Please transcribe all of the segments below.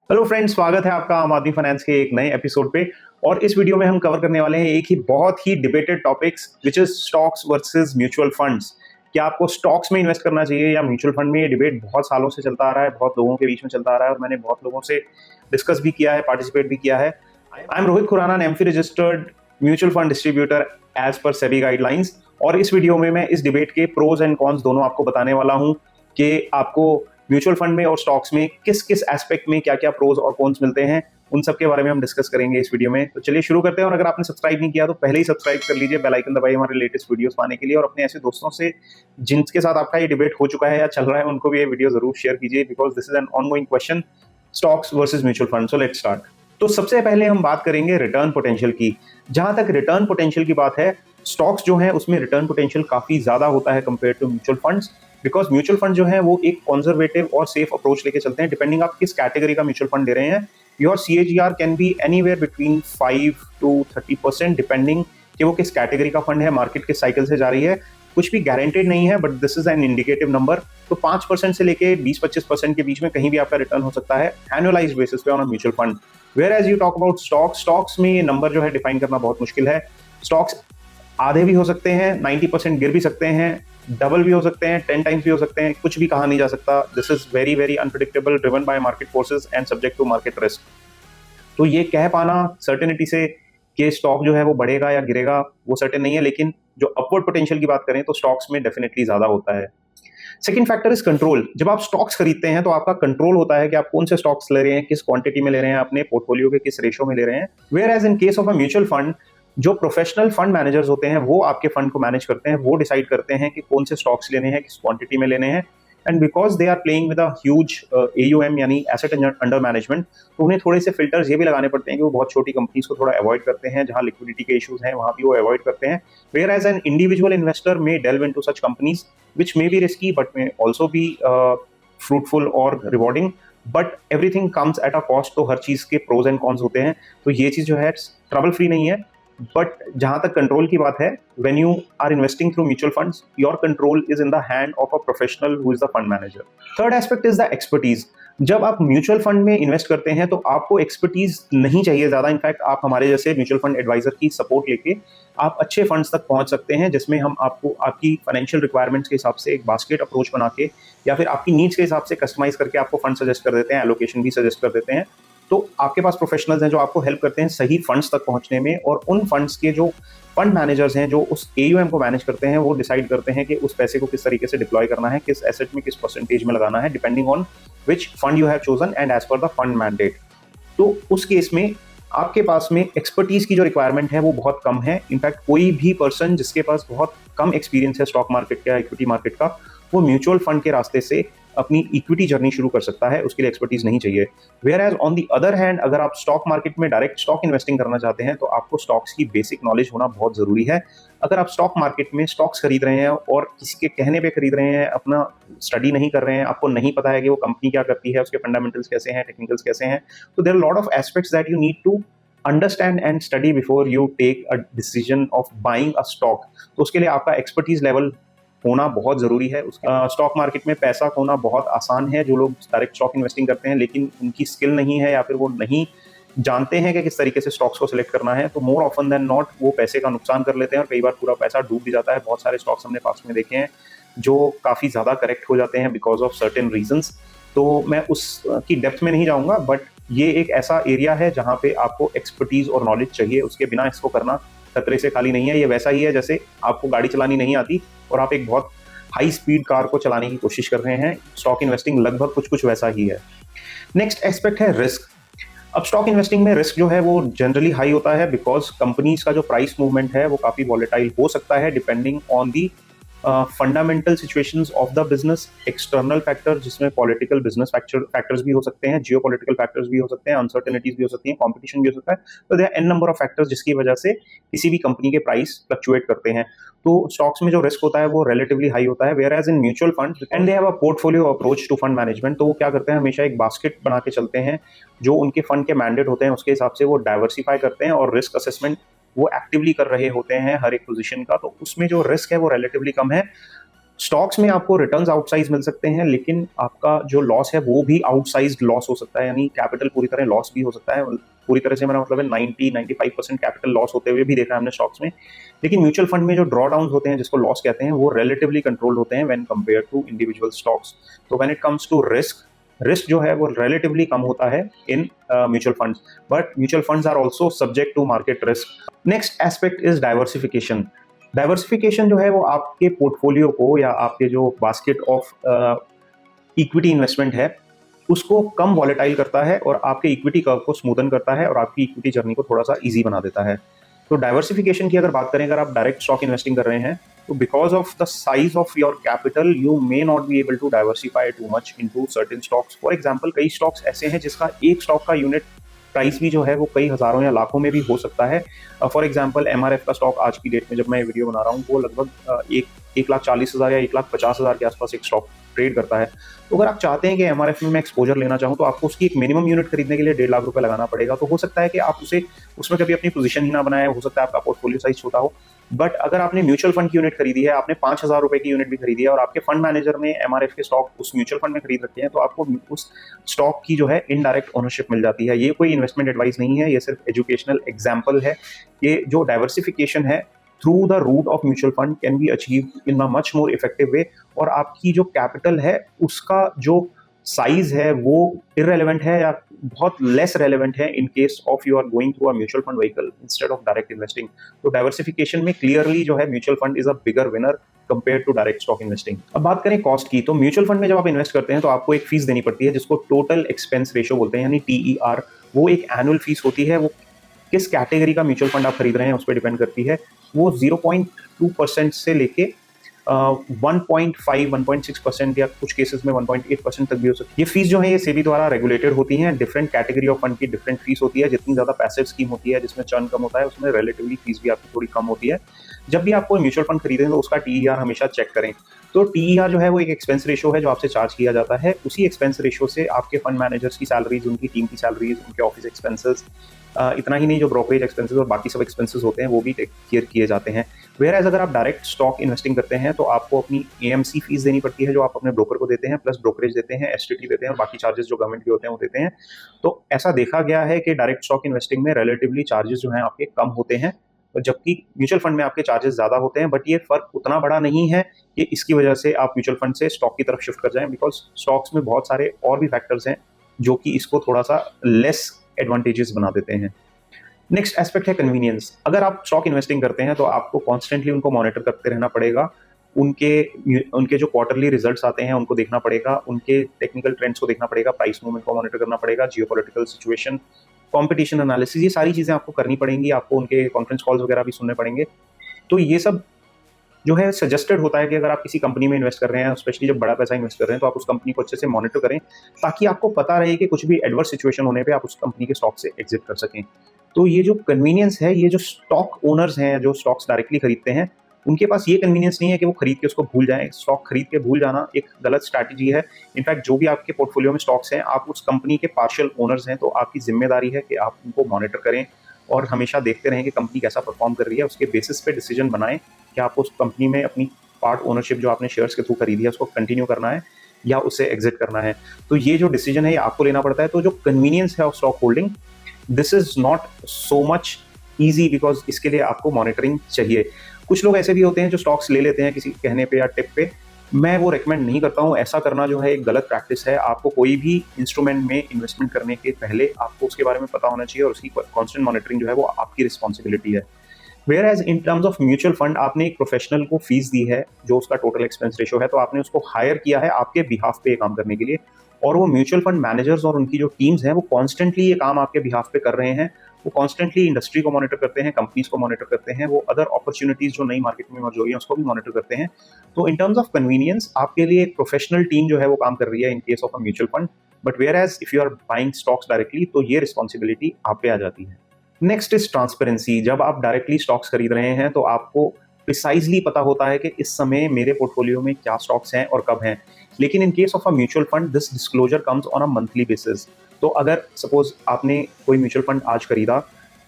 Hello friends, स्वागत है आपका आम आदमी फाइनेंस के एक नए एपिसोड पे। और इस वीडियो में हम कवर करने वाले हैं एक ही बहुत ही debated topics which is stocks versus mutual funds. क्या आपको स्टॉक्स में इन्वेस्ट करना चाहिए या म्यूचुअल फंड में? ये डिबेट बहुत सालों से चलता आ रहा है, बहुत लोगों के बीच में चलता आ रहा है और मैंने बहुत लोगों से डिस्कस भी किया है, पार्टिसिपेट भी किया है। I am Rohit Khurana, an AMFI registered mutual fund distributor as per SEBI guidelines. और इस वीडियो में मैं इस डिबेट के प्रोज एंड कॉन्स दोनों आपको बताने वाला हूं कि आपको म्यूचुअल फंड में और स्टॉक्स में किस किस एस्पेक्ट में क्या क्या प्रोज और कॉन्स मिलते हैं, उन सब के बारे में हम डिस्कस करेंगे इस वीडियो में। तो चलिए शुरू करते हैं। और अगर आपने सब्सक्राइब नहीं किया तो पहले ही सब्सक्राइब कर लीजिए, बेल आइकन दबाइए हमारे लेटेस्ट वीडियोस पाने के लिए। और अपने ऐसे दोस्तों से जिनके साथ आपका ये डिबेट हो चुका है या चल रहा है, उनको भी ये वीडियो जरूर शेयर कीजिए, because this is an ongoing question, stocks versus mutual fund. So let's start. तो सबसे पहले हम बात करेंगे रिटर्न पोटेंशियल की। जहां तक रिटर्न पोटेंशियल की बात है, स्टॉक्स जो है उसमें रिटर्न पोटेंशियल काफी ज्यादा होता है compare to mutual funds, because mutual fund जो है वो एक कंजर्वेटिव और सेफ अप्रोच लेके चलते हैं। डिपेंडिंग आप किस कैटेगरी का म्यूचुअल फंड ले रहे हैं, your CAGR can be anywhere between 5 to 30%, depending कि वो किस कैटेगरी का फंड है, मार्केट किस साइकिल से जा रही है। कुछ भी गारंटेड नहीं है, but this is an indicative number. तो 5% से लेके 20-25% के बीच में कहीं भी आपका रिटर्न हो सकता है एनुअलाइज्ड बेसिस पे on a mutual fund. Whereas you talk about stocks में ये नंबर जो है डिफाइन करना बहुत मुश्किल है। स्टॉक्स आधे भी हो सकते हैं, 90% गिर भी सकते हैं, डबल भी हो सकते हैं, 10 टाइम्स भी हो सकते हैं, कुछ भी कहा नहीं जा सकता। This is very very unpredictable, driven by market forces and subject to market risk. तो ये कह पाना सर्टेनिटी से कि स्टॉक जो है वो बढ़ेगा या गिरेगा, वो सर्टेन नहीं है। लेकिन जो अपवर्ड पोटेंशियल की बात करें तो स्टॉक्स में डेफिनेटली ज्यादा होता है। Second factor is control. जब आप स्टॉक्स खरीदते हैं तो आपका कंट्रोल होता है कि आप कौन से स्टॉक्स ले रहे हैं, किस क्वांटिटी में ले रहे हैं, अपने पोर्टफोलियो के किस रेशो में ले रहे हैं। Whereas in case of a mutual fund, जो प्रोफेशनल फंड मैनेजर्स होते हैं वो आपके फंड को मैनेज करते हैं, वो डिसाइड करते हैं कि कौन से स्टॉक्स लेने हैं, किस क्वांटिटी में लेने हैं। And because they are playing with a huge AUM यानी एसेट अंडर मैनेजमेंट, तो उन्हें थोड़े से फिल्टर्स ये भी लगाने पड़ते हैं कि वो बहुत छोटी कंपनीज को थोड़ा अवॉइड करते हैं, जहां लिक्विडिटी के इश्यूज हैं वहां भी वो अवॉइड करते हैं। Whereas an individual investor may delve into such companies which may be risky but may also be fruitful or rewarding, but everything comes at a cost. तो हर चीज के प्रोज एंड कॉन्स होते हैं, तो ये चीज जो है ट्रबल फ्री नहीं है। बट जहां तक कंट्रोल की बात है, when you are investing through mutual funds, your control is in the hand of a professional who is the fund manager. Third aspect is the expertise. जब आप म्यूचुअल फंड में इन्वेस्ट करते हैं तो आपको एक्सपर्टीज नहीं चाहिए ज्यादा। इनफैक्ट आप हमारे जैसे म्यूचुअल फंड एडवाइजर की सपोर्ट लेके आप अच्छे फंड्स तक पहुंच सकते हैं, जिसमें हम आपको आपकी फाइनेंशियल रिक्वायरमेंट्स के हिसाब से एक बास्केट अप्रोच बना के या फिर आपकी नीड्स के हिसाब से कस्टमाइज करके आपको फंड सजेस्ट कर देते हैं, एलोकेशन भी सजेस्ट कर देते हैं। तो आपके पास प्रोफेशनल्स हैं जो आपको हेल्प करते हैं सही फंड्स तक पहुंचने में, और उन फंड्स के जो फंड मैनेजर्स हैं जो उस AUM को मैनेज करते हैं, वो डिसाइड करते हैं कि उस पैसे को किस तरीके से डिप्लॉय करना है, किस एसेट में किस परसेंटेज में लगाना है, depending on which fund you have chosen and as per the fund mandate. तो उस केस में आपके पास में एक्सपर्टीज की जो रिक्वायरमेंट है वो बहुत कम है। इनफैक्ट कोई भी पर्सन जिसके पास बहुत कम एक्सपीरियंस है स्टॉक मार्केट का, इक्विटी मार्केट का, वो म्यूचुअल फंड के रास्ते से अपनी इक्विटी जर्नी शुरू कर सकता है, उसके लिए एक्सपर्टीज नहीं चाहिए। Whereas on the other hand, अगर आप स्टॉक मार्केट में डायरेक्ट स्टॉक इन्वेस्टिंग करना चाहते हैं तो आपको स्टॉक्स की बेसिक नॉलेज होना बहुत जरूरी है। अगर आप स्टॉक मार्केट में स्टॉक्स खरीद रहे हैं और किसी के कहने पे खरीद रहे हैं, अपना स्टडी नहीं कर रहे हैं, आपको नहीं पता है कि वो कंपनी क्या करती है, उसके फंडामेंटल्स कैसे हैं, टेक्निकल्स कैसे हैं, तो there are lot of aspects that you need to understand and study before you take a decision of buying a stock. तो उसके लिए आपका एक्सपर्टीज लेवल होना बहुत जरूरी है। स्टॉक मार्केट में पैसा खोना बहुत आसान है। जो लोग डायरेक्ट स्टॉक इन्वेस्टिंग करते हैं लेकिन उनकी स्किल नहीं है या फिर वो नहीं जानते हैं कि किस तरीके से स्टॉक्स को सिलेक्ट करना है, तो मोर ऑफन देन नॉट वो पैसे का नुकसान कर लेते हैं और कई बार पूरा पैसा डूब भी जाता है। बहुत सारे स्टॉक्स हमने पास में देखे हैं जो काफी ज्यादा करेक्ट हो जाते हैं बिकॉज ऑफ सर्टेन रीजंस। तो मैं उसकी डेप्थ में नहीं जाऊंगा, बट ये एक ऐसा एरिया है जहां पे आपको एक्सपर्टीज और नॉलेज चाहिए, उसके बिना इसको करना खतरे से खाली नहीं है। ये वैसा ही है जैसे आपको गाड़ी चलानी नहीं आती और आप एक बहुत हाई स्पीड कार को चलाने की कोशिश कर रहे हैं। स्टॉक इन्वेस्टिंग लगभग कुछ कुछ वैसा ही है। नेक्स्ट एस्पेक्ट है रिस्क। अब स्टॉक इन्वेस्टिंग में रिस्क जो है वो जनरली हाई होता है, बिकॉज कंपनीज का जो प्राइस मूवमेंट है वो काफी वॉलेटाइल हो सकता है depending on the fundamental situations of the business. External factor जिसमें पॉलिटिकल बिजनेस फैक्टर्स भी हो सकते हैं, जियो पॉलिटिकल फैक्टर्स भी हो सकते हैं, अनसर्टेनिटीज भी हो सकती हैं, कॉम्पिटिशन भी हो सकता है। तो there are an number of factors जिसकी वजह से किसी भी कंपनी के प्राइस फ्लक्चुएट करते हैं। तो स्टॉक्स में जो रिस्क होता है वो रिलेटिवली हाई होता है। Whereas in mutual fund and they have a portfolio approach to fund management, तो वो क्या करते हैं, हमेशा एक बास्केट बना के चलते हैं। जो उनके फंड के मैंडेट होते हैं उसके हिसाब से वो डाइवर्सिफाई करते हैं और रिस्क असेसमेंट वो एक्टिवली कर रहे होते हैं हर एक पोजीशन का। तो उसमें जो रिस्क है वो रिलेटिवली कम है। स्टॉक्स में आपको रिटर्न्स आउटसाइज मिल सकते हैं, लेकिन आपका जो लॉस है वो भी आउटसाइज्ड लॉस हो सकता है, यानी कैपिटल पूरी तरह लॉस भी हो सकता है। पूरी तरह से मेरा मतलब है 90-95% कैपिटल लॉस होते हुए भी देखा है हमने स्टॉक्स में। लेकिन म्यूचुअल फंड में जो ड्रॉ डाउन होते हैं, जिसको लॉस कहते हैं, वो रिलेटिवली कंट्रोल्ड होते हैं when compare to individual stocks. तो when it comes to risk, risk जो है वो रिलेटिवली कम होता है in mutual funds, but mutual funds are also subject to market risk. Next aspect is diversification. Diversification जो है वो आपके पोर्टफोलियो को या आपके जो बास्केट ऑफ इक्विटी इन्वेस्टमेंट है उसको कम वॉलेटाइल करता है और आपके इक्विटी कर्व को स्मूथन करता है और आपकी इक्विटी जर्नी को थोड़ा सा इजी बना देता है। तो डाइवर्सिफिकेशन की अगर बात करें, अगर आप डायरेक्ट स्टॉक इन्वेस्टिंग कर रहे हैं, तो because of the size of your capital you may not be able to diversify too much into certain stocks. For example, कई स्टॉक्स ऐसे हैं जिसका एक स्टॉक का यूनिट प्राइस भी जो है वो कई हजारों या लाखों में भी हो सकता है। फॉर एग्जांपल, एमआरएफ का स्टॉक आज की डेट में जब मैं वीडियो बना रहा हूँ वो लगभग 1,40,000 या 1,50,000 के आसपास एक स्टॉक ट्रेड करता है। तो अगर आप चाहते हैं कि एमआरएफ में मैं एक्सपोजर लेना चाहूँ तो आपको उसकी एक मिनिमम यूनिट खरीदने के लिए 1.5 लाख रुपए लगाना पड़ेगा। तो हो सकता है कि आप उसमें कभी अपनी पोजीशन ही ना बनाए, हो सकता है आपका पोर्टफोलियो साइज छोटा हो। बट अगर आपने म्यूचुअल फंड की यूनिट खरीदी है, आपने 5,000 रुपए की यूनिट भी खरीदी है और आपके फंड मैनेजर ने एमआरएफ के स्टॉक उस म्यूचुअल फंड में खरीद रखे हैं, तो आपको उस स्टॉक की जो है इनडायरेक्ट ओनरशिप मिल जाती है। ये कोई इन्वेस्टमेंट एडवाइस नहीं है, ये सिर्फ एजुकेशनल एग्जाम्पल है। ये जो डाइवर्सिफिकेशन है through the route of mutual fund can be achieve in a much more effective way, और आपकी जो कैपिटल है उसका जो साइज है वो इररेलेवेंट है या बहुत लेस रेलेवेंट है in case of you are going through a mutual fund vehicle instead of direct investing. तो डाइवर्सिफिकेशन में क्लियरली जो है mutual fund is a bigger winner compare to direct stock investing. अब बात करें कॉस्ट की, तो म्यूचुअल फंड में जब आप इन्वेस्ट करते हैं तो आपको एक फीस देनी पड़ती है जिसको टोटल एक्सपेंस रेशियो बोलते हैं, यानी TER। वो एक एनुअल फीस होती है, वो किस कैटेगरी का म्यूचुअल फंड आप खरीद रहे हैं उस पर डिपेंड करती है। वो 0.2% से लेके 1.5 1.6% या कुछ केसेस में 1.8% तक भी हो सकती है। ये फीस जो है ये सेबी द्वारा रेगुलेटेड होती है। डिफरेंट कैटेगरी ऑफ फंड की डिफरेंट फीस होती है। जितनी ज्यादा पैसिव स्कीम होती है जिसमें चर्न कम होता है उसमें रिलेटिवली फीस भी आपकी थोड़ी कम होती है। जब भी आपको म्यूचुअल फंड खरीदें तो उसका TER हमेशा चेक करें। तो TER जो है वो एक एक्सपेंस रेशियो है जो आपसे चार्ज किया जाता है। उसी एक्सपेंस रेशियो से आपके फंड मैनेजर्स की सैलरीज, उनकी टीम की सैलरीज, उनके ऑफिस एक्सपेंसेस, इतना ही नहीं, जो ब्रोकरेज एक्सपेंसेस और बाकी सब एक्सपेंसेस होते हैं वो भी टेक केयर किए जाते हैं। वेयर एज अगर आप डायरेक्ट स्टॉक इन्वेस्टिंग करते हैं तो आपको अपनी AMC फीस देनी पड़ती है जो आप अपने ब्रोकर को देते हैं, प्लस ब्रोकरेज देते हैं, STT देते हैं और बाकी चार्जेस जो गवर्नमेंट के होते हैं वो देते हैं। तो ऐसा देखा गया है कि डायरेक्ट स्टॉक इन्वेस्टिंग में रिलेटिवली चार्जेस जो हैं आपके कम होते हैं, जबकि म्यूचुअल फंड में आपके चार्जेस ज्यादा होते हैं। बट ये फर्क उतना बड़ा नहीं है कि इसकी वजह से आप म्यूचुअल फंड से स्टॉक की तरफ शिफ्ट कर जाएं, बिकॉज स्टॉक्स में बहुत सारे और भी फैक्टर्स हैं जो कि इसको थोड़ा सा लेस एडवांटेजेस बना देते हैं। नेक्स्ट एस्पेक्ट है कन्वीनियंस। अगर आप स्टॉक इन्वेस्टिंग करते हैं तो आपको कॉन्स्टेंटली उनको मॉनिटर करते रहना पड़ेगा। उनके जो क्वार्टरली रिजल्ट्स आते हैं उनको देखना पड़ेगा, उनके टेक्निकल ट्रेंड्स को देखना पड़ेगा, प्राइस मूवमेंट को मॉनिटर करना पड़ेगा, जियोपॉलिटिकल सिचुएशन, कॉम्पिटिशन एनालिसिस, ये सारी चीजें आपको करनी पड़ेंगी। आपको उनके कॉन्फ्रेंस कॉल्स वगैरह भी सुनने पड़ेंगे। तो ये सब जो है सजेस्टेड होता है कि अगर आप किसी कंपनी में इन्वेस्ट कर रहे हैं, स्पेशली जब बड़ा पैसा इन्वेस्ट कर रहे हैं, तो आप उस कंपनी को अच्छे से मॉनिटर करें ताकि आपको पता रहे कि कुछ भी एडवर्स सिचुएशन होने पे आप उस कंपनी के स्टॉक से एग्जिट कर सकें। तो ये जो कन्वीनियंस है, ये जो स्टॉक ओनर्स हैं जो स्टॉक्स डायरेक्टली खरीदते हैं, उनके पास ये कन्वीनियंस नहीं है कि वो खरीद के उसको भूल जाएं। स्टॉक खरीद के भूल जाना एक गलत स्ट्रैटेजी है। इनफैक्ट जो भी आपके पोर्टफोलियो में स्टॉक्स हैं, आप उस कंपनी के पार्शियल ओनर्स हैं, तो आपकी जिम्मेदारी है कि आप उनको मॉनिटर करें और हमेशा देखते रहें कि कंपनी कैसा परफॉर्म कर रही है। उसके बेसिस पे डिसीजन बनाएं कि आप उस कंपनी में अपनी पार्ट ओनरशिप जो आपने शेयर्स के थ्रू खरीदी है उसको कंटिन्यू करना है या उसे एग्जिट करना है। तो ये जो डिसीजन है ये आपको लेना पड़ता है। तो जो कन्वीनियंस है of stock holding, this is not so much easy, because इसके लिए आपको मॉनिटरिंग चाहिए। कुछ लोग ऐसे भी होते हैं जो स्टॉक्स ले लेते हैं किसी कहने पे या टिप पे। मैं वो रेकमेंड नहीं करता हूँ। ऐसा करना जो है एक गलत प्रैक्टिस है। आपको कोई भी इंस्ट्रूमेंट में इन्वेस्टमेंट करने के पहले आपको उसके बारे में पता होना चाहिए और उसकी कॉन्स्टेंट मॉनिटरिंग जो है वो आपकी रिस्पॉन्सिबिलिटी है। Whereas in terms of mutual fund, आपने एक प्रोफेशनल को फीस दी है जो उसका टोटल एक्सपेंस रेशियो है, तो आपने उसको हायर किया है आपके बिहाफ पे काम करने के लिए, और वो म्यूचुअल फंड मैनेजर्स और उनकी जो टीम्स हैं वो कॉन्स्टेंटली ये काम आपके बिहाफ पे कर रहे हैं। वो कॉन्स्टेंटली इंडस्ट्री को मॉनिटर करते हैं, कंपनीज को मॉनिटर करते हैं, वो अदर अपॉर्चुनिटीज जो नई मार्केट में मौजूद हो रही है उसको भी मॉनिटर करते हैं। तो इन टर्म्स ऑफ कन्वीनियंस आपके लिए एक प्रोफेशनल टीम जो है वो काम कर रही है in case of a mutual fund. But whereas if you are buying stocks directly तो ये रिस्पॉन्सिबिलिटी आप पे आ जाती है। Next is transparency. जब आप डायरेक्टली स्टॉक्स खरीद रहे हैं तो आपको प्रिसाइजली पता होता है कि इस समय मेरे पोर्टफोलियो में क्या स्टॉक्स हैं और कब हैं। लेकिन इन case of a mutual fund this disclosure comes on a monthly basis. तो अगर सपोज आपने कोई म्यूचुअल फंड आज खरीदा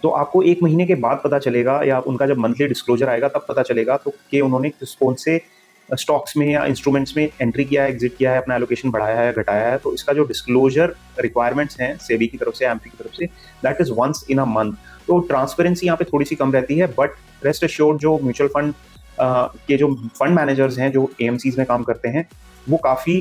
तो आपको 1 महीने के बाद पता चलेगा, या उनका जब मंथली डिस्क्लोजर आएगा तब पता चलेगा तो कि उन्होंने कौन से स्टॉक्स में या इंस्ट्रूमेंट्स में एंट्री किया है, एग्जिट किया है, अपना एलोकेशन बढ़ाया है, घटाया है, तो इसका जो डिस्क्लोजर रिक्वायरमेंट्स हैं सेबी की तरफ से, एमपी की तरफ से, that is once in a month. तो ट्रांसपेरेंसी यहाँ पे थोड़ी सी कम रहती है, बट रेस्ट एश्योर्ड जो म्यूचुअल फंड के जो फंड मैनेजर्स हैं जो एएमसीज में काम करते हैं, वो काफ़ी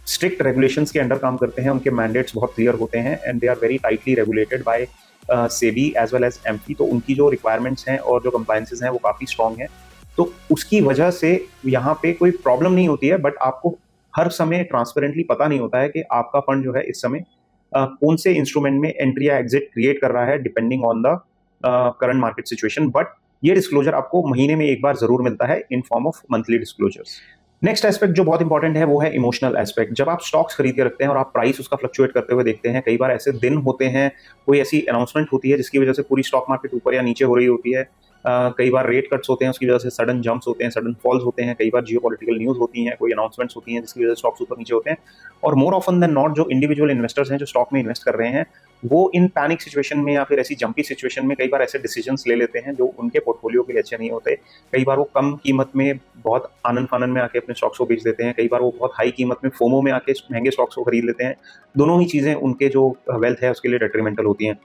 स्ट्रिक्ट रेगुलेशंस के अंडर काम करते हैं, उनके मैंडेट्स बहुत क्लियर होते हैं and they are very tightly regulated by SEBI as well as MP. तो उनकी जो रिक्वायरमेंट्स हैं और जो कंप्लायंसेस हैं वो काफ़ी स्ट्रॉन्ग हैं। तो उसकी वजह से यहाँ पे कोई प्रॉब्लम नहीं होती है, बट आपको हर समय ट्रांसपेरेंटली पता नहीं होता है कि आपका फंड जो है इस समय कौन से इंस्ट्रूमेंट में एंट्री या एग्जिट क्रिएट कर रहा है depending on the current market situation. But ये डिस्क्लोजर आपको महीने में एक बार जरूर मिलता है in form of monthly disclosures. Next aspect जो बहुत इंपॉर्टेंट है वो है इमोशनल एस्पेक्ट। जब आप स्टॉक्स खरीद के रखते हैं और आप प्राइस उसका फ्लक्चुएट करते हुए देखते हैं, कई बार ऐसे दिन होते हैं, कोई ऐसी अनाउंसमेंट होती है जिसकी वजह से पूरी स्टॉक मार्केट ऊपर या नीचे हो रही होती है, कई बार रेट कट्स होते हैं, उसकी वजह से सडन जंप्स होते हैं, सडन फॉल्स होते हैं, कई बार जियोपॉलिटिकल न्यूज़ होती हैं, कोई अनाउंसमेंट्स होती हैं जिसकी वजह से स्टॉक्स ऊपर नीचे होते हैं। और मोर ऑफन देन नॉट जो इंडिविजुअल इन्वेस्टर्स हैं जो स्टॉक में इन्वेस्ट कर रहे हैं, वो इन पैनिक सिचुएशन में या फिर ऐसी जंपी सिचुएशन में कई बार ऐसे डिसीजंस ले लेते हैं जो उनके पोर्टफोलियो के लिए अच्छे नहीं होते। कई बार वो कम कीमत में बहुत आनंद फानन में आके अपने स्टॉक्स को बेच देते हैं, कई बार वो बहुत हाई कीमत में फोमो में आके महंगे स्टॉक्स को खरीद लेते हैं। दोनों ही चीज़ें उनके जो वेल्थ है उसके लिए डेट्रीमेंटल होती हैं।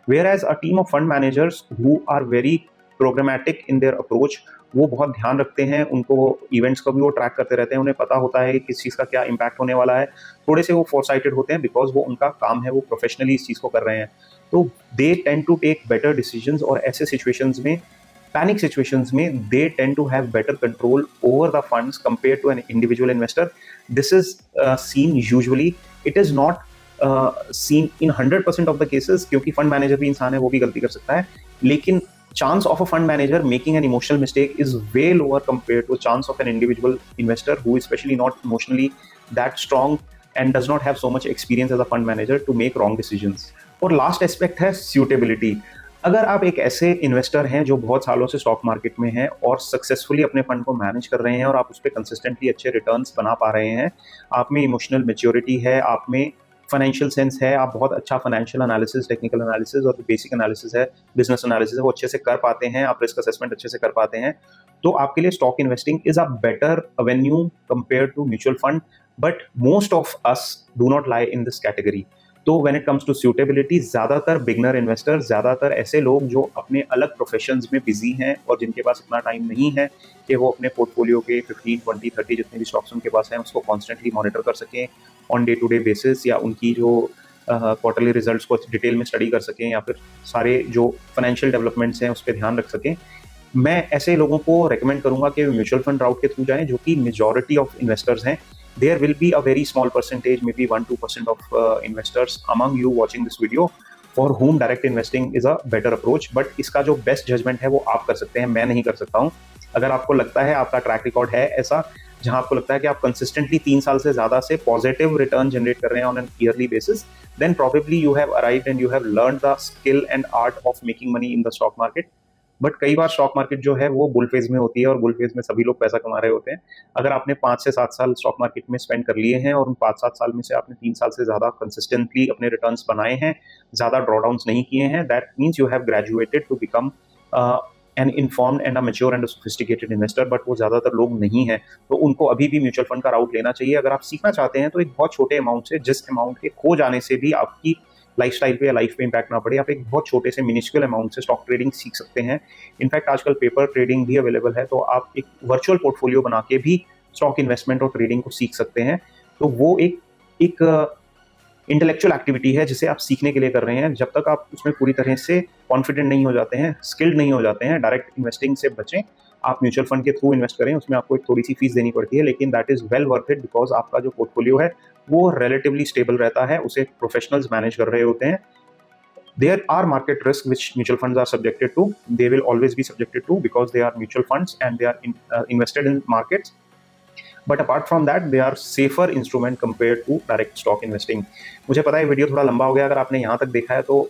Whereas a team of fund managers who are very programmatic in their approach, वो बहुत ध्यान रखते हैं, उनको इवेंट्स का भी वो ट्रैक करते रहते हैं, उन्हें पता होता है कि किस चीज़ का क्या इम्पैक्ट होने वाला है। थोड़े से वो फोरसाइटेड होते हैं बिकॉज वो उनका काम है, वो प्रोफेशनली इस चीज़ को कर रहे हैं। तो they tend to take better decisions, और ऐसे सिचुएशंस में, पैनिक सिचुएशंस में, they tend to have better control over the funds compare to an individual investor. This is seen usually, it is not seen in 100% of the cases, क्योंकि fund manager भी इंसान है, वो भी गलती कर सकता है, लेकिन chance of a fund manager making an emotional mistake is way lower compared to chance of an individual investor who is especially not emotionally that strong and does not have so much experience as a fund manager to make wrong decisions. और last aspect है suitability। अगर आप एक ऐसे investor हैं जो बहुत सालों से स्टॉक मार्केट में हैं और सक्सेसफुली अपने फंड को मैनेज कर रहे हैं और आप उस पर कंसिस्टेंटली अच्छे रिटर्न्स बना पा रहे हैं, आप में इमोशनल मेच्योरिटी है, आप में फाइनेंशियल सेंस है, आप बहुत अच्छा फाइनेंशियल एनालिसिस, टेक्निकल एनालिसिस और बेसिक एनालिसिस है, बिजनेस एनालिसिस है, वो अच्छे से कर पाते हैं, आप रिस्क असेसमेंट अच्छे से कर पाते हैं, तो आपके लिए stock investing is a better avenue compare to mutual fund. But most of us do not lie in this category. तो when it comes to suitability, ज़्यादातर बिगनर इन्वेस्टर, ज़्यादातर ऐसे लोग जो अपने अलग प्रोफेशंस में बिजी हैं और जिनके पास इतना टाइम नहीं है कि वो अपने पोर्टफोलियो के 15, 20, 30 जितने भी स्टॉक्स उनके पास हैं उसको कॉन्स्टेंटली मॉनिटर कर सकें on day to day basis, या उनकी जो क्वार्टरली रिजल्ट्स को डिटेल में स्टडी कर सकें, या फिर सारे जो फाइनेंशियल डेवलपमेंट्स हैं उस पर ध्यान रख सकें। मैं ऐसे लोगों को रेकमेंड करूंगा कि म्यूचुअल फंड राउट के थ्रू जाएं, जो कि मेजॉरिटी ऑफ इन्वेस्टर्स हैं। There will be a very small percentage, maybe 1-2% of investors among you watching this video for whom direct investing is a better approach. But इसका जो best judgment है वो आप कर सकते हैं, मैं नहीं कर सकता हूँ। अगर आपको लगता है, आपका ट्रैक रिकॉर्ड है ऐसा जहां आपको लगता है कि आप कंसिस्टेंटली 3 साल से ज्यादा से पॉजिटिव रिटर्न जनरेट कर रहे हैं on an yearly basis, then probably you have arrived and you have learn the skill and art of making money in the stock market. But कई बार स्टॉक मार्केट जो है वो बुल फेज में होती है और बुल फेज में सभी लोग पैसा कमा रहे होते हैं। अगर आपने 5 से 7 साल स्टॉक मार्केट में स्पेंड कर लिए हैं और उन 5-7 साल में से आपने 3 साल से ज़्यादा कंसिस्टेंटली अपने रिटर्न्स बनाए हैं, ज़्यादा ड्रॉडाउन्स नहीं किए हैं, that means you have graduated to become an informed and a mature and a sophisticated investor. But वो ज़्यादातर लोग नहीं हैं, तो उनको अभी भी म्यूचुअल फंड का राउट लेना चाहिए। अगर आप सीखना चाहते हैं तो एक बहुत छोटे अमाउंट से, जिस अमाउंट के खो जाने से भी आपकी लाइफस्टाइल पे या लाइफ पे इंपैक्ट ना पड़े, आप एक बहुत छोटे से मिनिस्क्यूल अमाउंट से स्टॉक ट्रेडिंग सीख सकते हैं। इनफैक्ट आजकल पेपर ट्रेडिंग भी अवेलेबल है, तो आप एक वर्चुअल पोर्टफोलियो बना के भी स्टॉक इन्वेस्टमेंट और ट्रेडिंग को सीख सकते हैं। तो वो एक इंटेलेक्चुअल एक्टिविटी है जिसे आप सीखने के लिए कर रहे हैं। जब तक आप उसमें पूरी तरह से कॉन्फिडेंट नहीं हो जाते हैं, स्किल्ड नहीं हो जाते हैं, डायरेक्ट इन्वेस्टिंग से बचें। आप म्यूचुअल फंड के थ्रू इन्वेस्ट करें, उसमें आपको एक थोड़ी सी फीस देनी पड़ती है, लेकिन that is well worth it because आपका जो पोर्टफोलियो है वो रिलेटिवली स्टेबल रहता है, उसे प्रोफेशनल्स मैनेज कर रहे होते हैं। There are market risks which mutual funds are subjected to. They will always be subjected to because they are mutual funds and they are invested in markets. But apart from that, they are safer instrument compared to direct stock investing. मुझे पता है video थोड़ा लंबा हो गया, अगर आपने यहाँ तक देखा है तो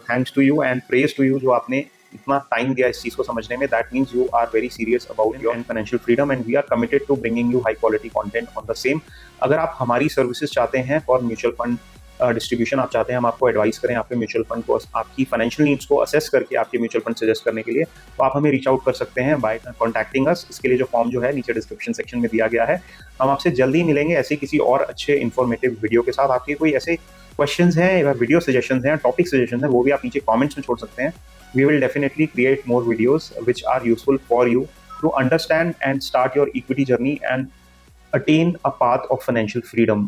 thanks to you and praise to you जो आपने इतना टाइम दिया इस चीज़ को समझने में। That means you are very serious about your financial freedom and we are committed to bringing you high quality content on the same. अगर आप हमारी सर्विसेज चाहते हैं for mutual fund डिस्ट्रीब्यूशन आप चाहते हैं हम आपको एडवाइस करें आपके म्यूचुअल फंड को, आपकी फाइनेंशियल नीड्स को असेस करके आपके म्यूचुअल फंड सजेस्ट करने के लिए, तो आप हमें रीच आउट कर सकते हैं बाय कॉन्टैक्टिंग अस। इसके लिए जो फॉर्म जो है नीचे डिस्क्रिप्शन सेक्शन में दिया गया है। हम आपसे जल्दी मिलेंगे ऐसे किसी और अच्छे इन्फॉर्मेटिव वीडियो के साथ। आपके कोई ऐसे क्वेश्चंस हैं या वीडियो सजेशंस हैं, टॉपिक सजेशंस हैं, वो भी आप नीचे कमेंट्स में छोड़ सकते हैं। We will definitely create more videos which are useful for you to understand and start your equity journey and attain a path of financial freedom.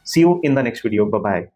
See you in the next video. Bye bye.